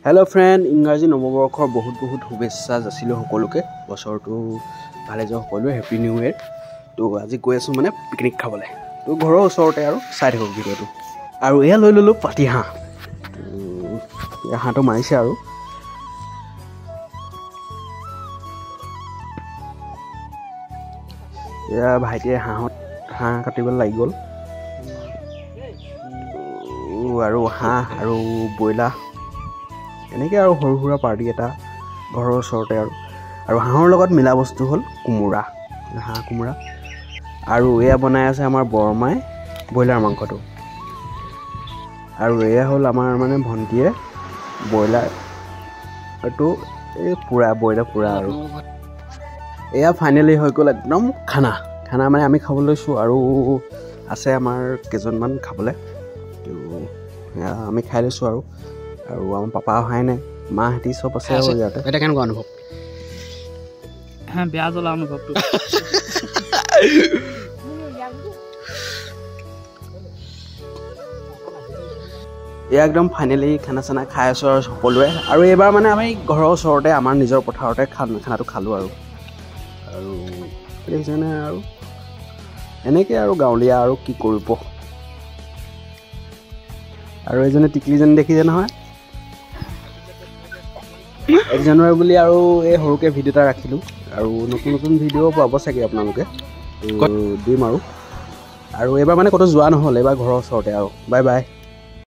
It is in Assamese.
हेलो फ्रेंड इंग्राजी नवबर्षर बहुत बहुत शुभेच्छा जाचिलो सकलोके बछरটো ভালে যাওক সকলোৱে হেপী নিউ ইয়েৰ তো আজি গৈ আছো মানে পিকনিক খাবলৈ তো ঘৰৰ ওচৰতে আৰু চাই থাকক ভিডিঅ'টো আৰু এয়া লৈ ললো পাতি হাঁহ হাঁহটো মাৰিছে আৰু এয়া ভাইটিয়ে হাঁহ কাটিবলৈ লাগি গ'ল আৰু হাঁহ আৰু ব্ৰইলাৰ এনেকৈ আৰু সৰু সুৰা পাৰ্টি এটা ঘৰৰ ওচৰতে আৰু হাঁহৰ লগত মিলা বস্তু হ'ল কোমোৰা হাঁহ কোমোৰা আৰু এয়া বনাই আছে আমাৰ বৰমাই ব্ৰইলাৰ মাংসটো আৰু এয়া হ'ল আমাৰ মানে ভণ্টিয়ে ব্ৰইলাৰটো এই পুৰা ব্ৰইলাৰ পুৰা আৰু এয়া ফাইনেলি হৈ গ'ল একদম খানা মানে আমি খাবলৈ লৈছোঁ আৰু আছে আমাৰ কেইজনমান খাবলৈ তো আমি খাই লৈছোঁ আৰু আমাৰ পাপা অহাই নাই মাহঁতি চব আছে আৰু ইয়াতে এটা কেনেকুৱা অনুভৱ বেয়া জ্বলা অনুভৱটো এয়া একদম ফাইনেলি খানা চানা খাই আছোঁ আৰু সকলোৱে আৰু এইবাৰ মানে আমি ঘৰৰ ওচৰতে আমাৰ নিজৰ পথাৰতে খানাটো খালোঁ আৰু দেখিছেনে আৰু এনেকৈ আৰু গাঁৱলীয়া আৰু কি কৰিব আৰু এইজনে টিকলিজনী দেখিছে নহয় 1 জানুৱাৰী বুলি আৰু এই সৰুকৈ ভিডিঅ' এটা ৰাখিলোঁ আৰু নতুন ভিডিঅ' পাব চাগে আপোনালোকে দিম আৰু এইবাৰ মানে ক'তো যোৱা নহ'ল এইবাৰ ঘৰৰ ওচৰতে আৰু বাই বাই